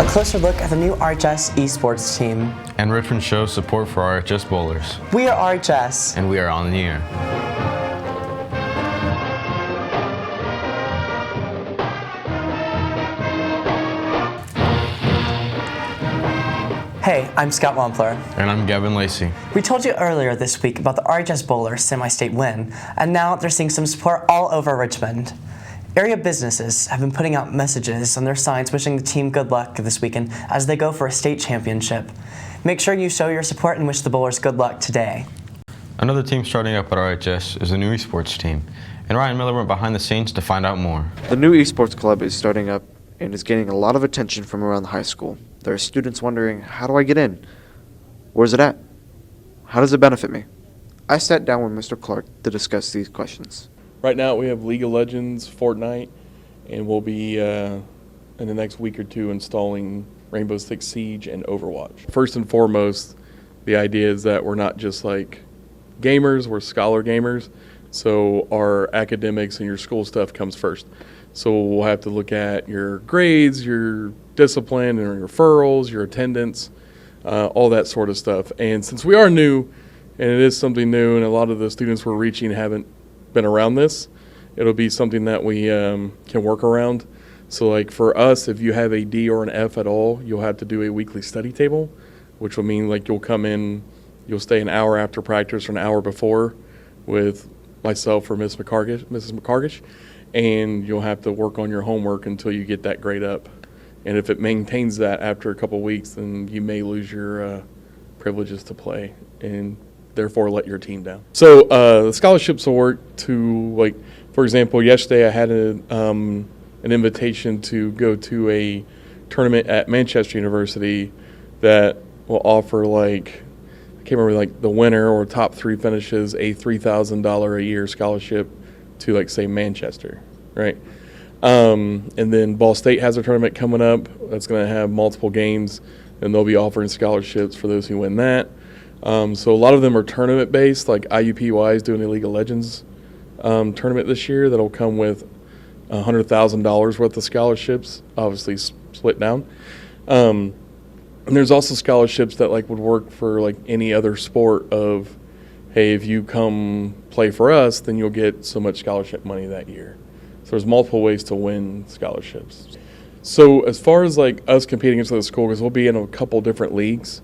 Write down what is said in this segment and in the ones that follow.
closer look at the new RHS eSports team. And Richmond shows support for RHS Bowlers. We are RHS. And we are on the air. Hey, I'm Scott Wampler. And I'm Gavin Lacey. We told you earlier this week about the RHS Bowlers semi-state win, and now they're seeing some support all over Richmond. Area businesses have been putting out messages on their signs wishing the team good luck this weekend as they go for a state championship. Make sure you show your support and wish the Bowlers good luck today. Another team starting up at RHS is the new eSports team, and Ryan Miller went behind the scenes to find out more. The new eSports club is starting up and is getting a lot of attention from around the high school. There are students wondering, how do I get in? Where's it at? How does it benefit me? I sat down with Mr. Clark to discuss these questions. Right now we have League of Legends, Fortnite, and we'll be in the next week or two installing Rainbow Six Siege and Overwatch. First and foremost, the idea is that we're not just like gamers, we're scholar gamers, so our academics and your school stuff comes first. So we'll have to look at your grades, your discipline, and your referrals, your attendance, all that sort of stuff. And since we are new, and it is something new, and a lot of the students we're reaching haven't been around this, it'll be something that we can work around. So like for us, if you have a D or an F at all, you'll have to do a weekly study table, which will mean like you'll come in, you'll stay an hour after practice or an hour before with myself or Mrs. McCargish, and you'll have to work on your homework until you get that grade up. And if it maintains that after a couple of weeks, then you may lose your privileges to play and therefore let your team down. So the scholarships will work to, like, for example, yesterday I had an invitation to go to a tournament at Manchester University that will offer, like, I can't remember, like the winner or top three finishes a $3,000 a year scholarship to, like, say, Manchester, right? And then Ball State has a tournament coming up that's going to have multiple games, and they'll be offering scholarships for those who win that. So a lot of them are tournament-based, like IUPUI is doing a League of Legends tournament this year that'll come with $100,000 worth of scholarships, obviously split down. And there's also scholarships that like would work for like any other sport of, hey, if you come play for us, then you'll get so much scholarship money that year. So there's multiple ways to win scholarships. So as far as like us competing against the school, because we'll be in a couple different leagues.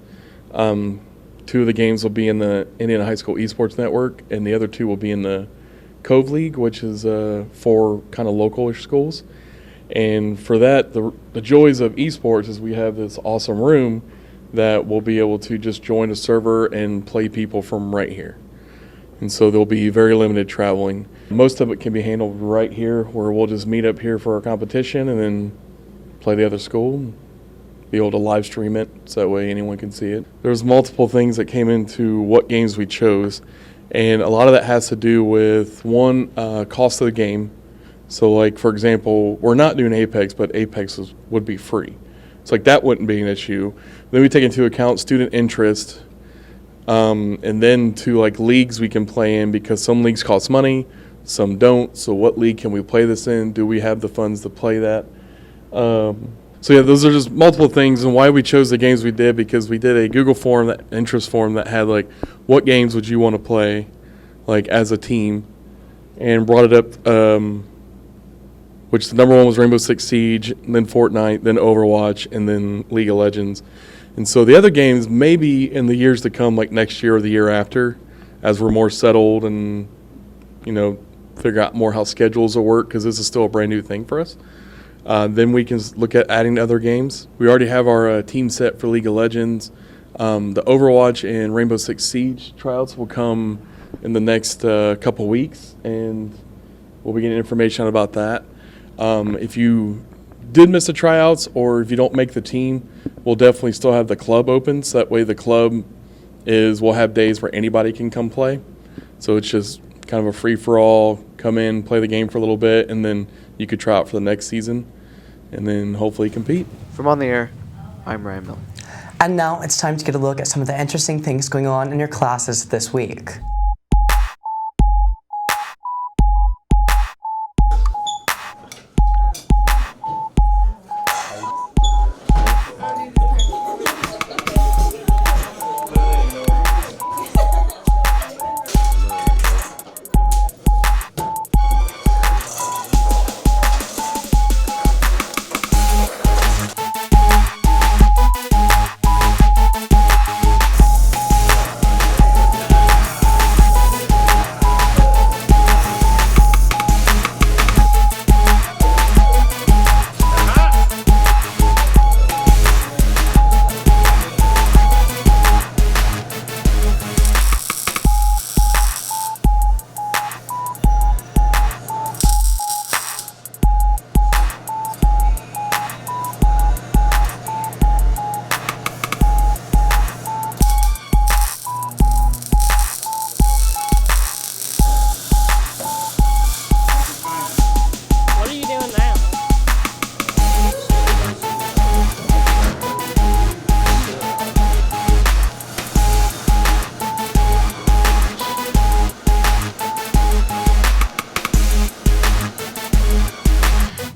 Two of the games will be in the Indiana High School Esports Network, and the other two will be in the Cove League, which is for kind of local-ish schools. And for that, the joys of esports is we have this awesome room that we'll be able to just join a server and play people from right here. And so there'll be very limited traveling. Most of it can be handled right here, where we'll just meet up here for our competition and then play the other school. Be able to live stream it so that way anyone can see it. There's multiple things that came into what games we chose, and a lot of that has to do with one, cost of the game. So like, for example, we're not doing Apex, but Apex would be free. So like that wouldn't be an issue. Then we take into account student interest, and then to like leagues we can play in, because some leagues cost money, some don't. So what league can we play this in? Do we have the funds to play that? So yeah, those are just multiple things, and why we chose the games we did, because we did a Google form, that interest form that had like, what games would you want to play, like as a team, and brought it up, which the number one was Rainbow Six Siege, then Fortnite, then Overwatch, and then League of Legends. And so the other games maybe in the years to come, like next year or the year after, as we're more settled and, you know, figure out more how schedules will work, because this is still a brand new thing for us. Then we can look at adding other games. We already have our team set for League of Legends. The Overwatch and Rainbow Six Siege tryouts will come in the next couple weeks, and we'll be getting information about that. If you did miss the tryouts, or if you don't make the team, we'll definitely still have the club open. So that way the club we'll have days where anybody can come play. So it's just kind of a free-for-all, come in, play the game for a little bit, and then you could try out for the next season, and then hopefully compete. From On the Air, I'm Ryan Miller. And now it's time to get a look at some of the interesting things going on in your classes this week.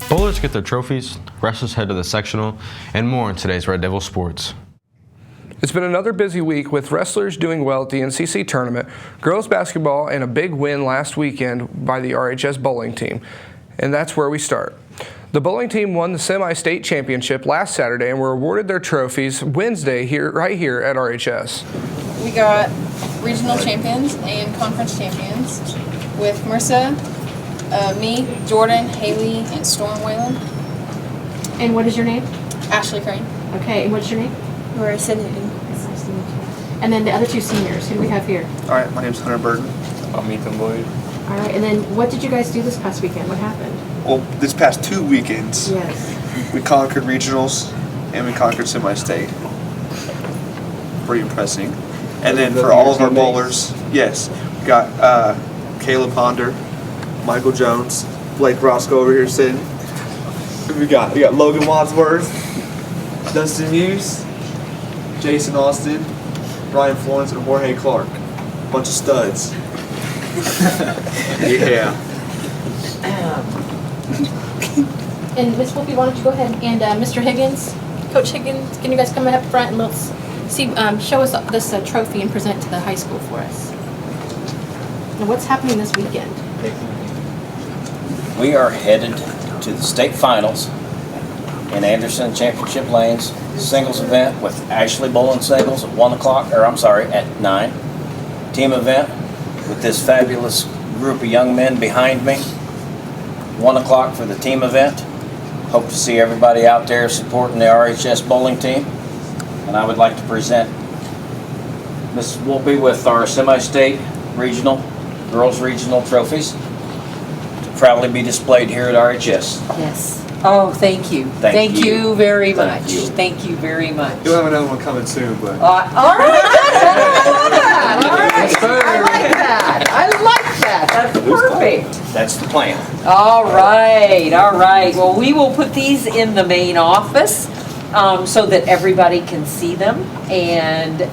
Bowlers get their trophies, wrestlers head to the sectional, and more in today's Red Devil Sports. It's been another busy week with wrestlers doing well at the NCC tournament, girls basketball, and a big win last weekend by the RHS bowling team. And that's where we start. The bowling team won the semi-state championship last Saturday and were awarded their trophies Wednesday right here at RHS. We got regional champions and conference champions with Marissa, me, Jordan, Haley, and Storm Whalen. And what is your name? Ashley Crane. Okay, and what's your name? Marissa Newton. It's nice to meet you. And then the other two seniors, who do we have here? All right, my name's Hunter Burton. I'm Ethan Lloyd. All right, and then what did you guys do this past weekend? What happened? Well, this past 2 weekends, Yes. we conquered regionals and we conquered semi-state. Pretty impressive. And then for all of our bowlers, yes, we got Caleb Ponder, Michael Jones, Blake Roscoe over here sitting. We got Logan Wadsworth, Dustin Hughes, Jason Austin, Brian Florence, and Jorge Clark. Bunch of studs. Yeah. And Miss Wolfie, why don't you go ahead and Mr. Higgins, Coach Higgins, can you guys come up front and let's see, show us this trophy and present it to the high school for us. Now, what's happening this weekend? We are headed to the state finals in Anderson Championship Lanes singles event with Ashley Bowling Singles at 1 o'clock, or I'm sorry, at 9. Team event with this fabulous group of young men behind me. 1 o'clock for the team event. Hope to see everybody out there supporting the RHS bowling team. And I would like to present Ms. Wolpe with our semi-state regional, girls regional trophies to proudly be displayed here at RHS. Yes. Oh, thank you. Thank you. Very Thank much. you. Thank you very much. You'll have another one coming soon, but. All right. All right. I like that. I like that. That's perfect. That's the plan. All right. All right. Well, we will put these in the main office so that everybody can see them and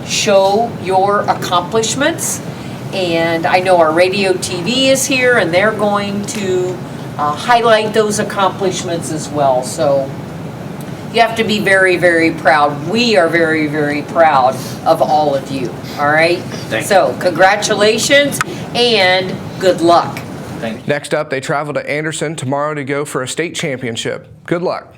show your accomplishments. And I know our radio TV is here and they're going to highlight those accomplishments as well. So you have to be very, very proud. We are very, very proud of all of you. All right? So congratulations and good luck. Thank you. Next up, they travel to Anderson tomorrow to go for a state championship. Good luck.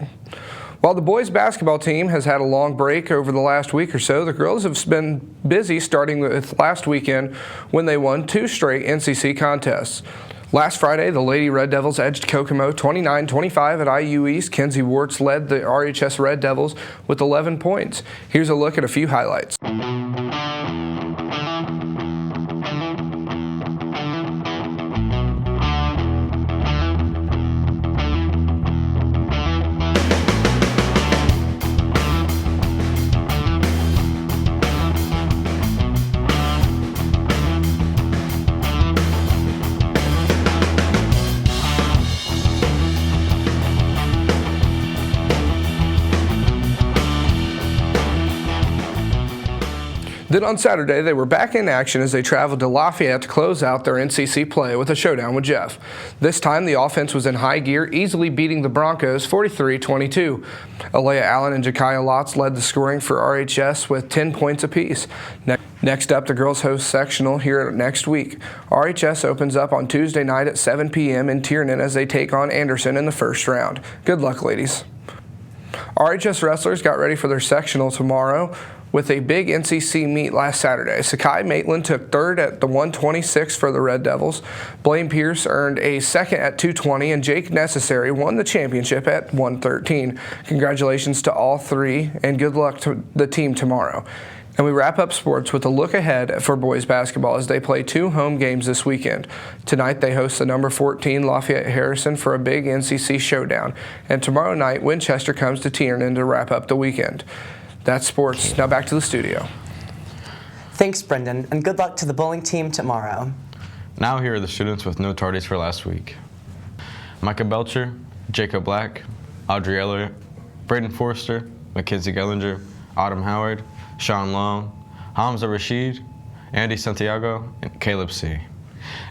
While the boys basketball team has had a long break over the last week or so, the girls have been busy starting with last weekend when they won 2 straight NCC contests. Last Friday, the Lady Red Devils edged Kokomo 29-25 at IU East. Kenzie Warts led the RHS Red Devils with 11 points. Here's a look at a few highlights. Then on Saturday, they were back in action as they traveled to Lafayette to close out their NCC play with a showdown with Jeff. This time, the offense was in high gear, easily beating the Broncos 43-22. Alea Allen and Jakaya Lotz led the scoring for RHS with 10 points apiece. Next up, the girls host sectional here next week. RHS opens up on Tuesday night at 7 p.m. in Tiernan as they take on Anderson in the first round. Good luck, ladies. RHS wrestlers got ready for their sectional tomorrow with a big NCC meet last Saturday. Sakai Maitland took third at the 126 for the Red Devils. Blaine Pierce earned a second at 220, and Jake Necessary won the championship at 113. Congratulations to all three, and good luck to the team tomorrow. And we wrap up sports with a look ahead for boys basketball as they play 2 home games this weekend. Tonight they host the number 14 Lafayette Harrison for a big NCC showdown. And tomorrow night, Winchester comes to Tiernan to wrap up the weekend. That's sports. Now back to the studio. Thanks, Brendan, and good luck to the bowling team tomorrow. Now here are the students with no tardies for last week. Micah Belcher, Jacob Black, Audrey Eller, Braden Forrester, Mackenzie Gellinger, Autumn Howard, Sean Long, Hamza Rashid, Andy Santiago, and Caleb C.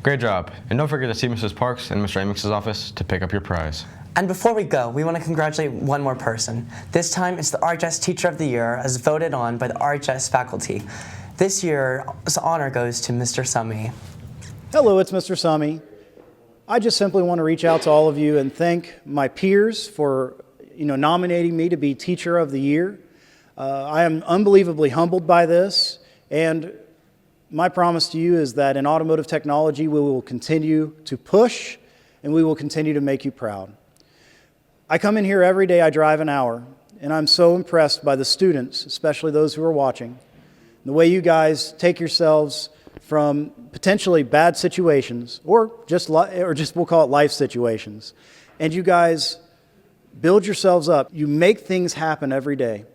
Great job, and don't forget to see Mrs. Parks and Mr. Amix's office to pick up your prize. And before we go, we want to congratulate one more person. This time, it's the RHS Teacher of the Year as voted on by the RHS faculty. This year's honor goes to Mr. Summy. Hello, it's Mr. Summy. I just simply want to reach out to all of you and thank my peers for nominating me to be Teacher of the Year. I am unbelievably humbled by this, and my promise to you is that in automotive technology, we will continue to push and we will continue to make you proud. I come in here every day, I drive an hour, and I'm so impressed by the students, especially those who are watching, the way you guys take yourselves from potentially bad situations, or just we'll call it life situations, and you guys build yourselves up. You make things happen every day.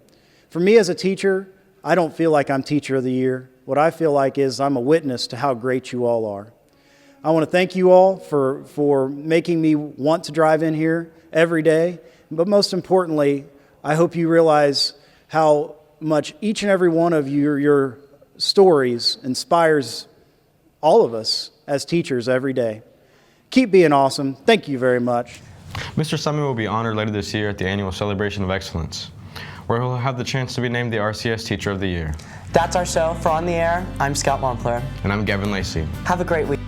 For me as a teacher, I don't feel like I'm Teacher of the Year. What I feel like is I'm a witness to how great you all are. I want to thank you all for making me want to drive in here every day, but most importantly, I hope you realize how much each and every one of your stories inspires all of us as teachers every day. Keep being awesome. Thank you very much. Mr. Summy will be honored later this year at the annual Celebration of Excellence, where he'll have the chance to be named the RCS Teacher of the Year. That's our show. For On the Air, I'm Scott Wampler. And I'm Gavin Lacey. Have a great week.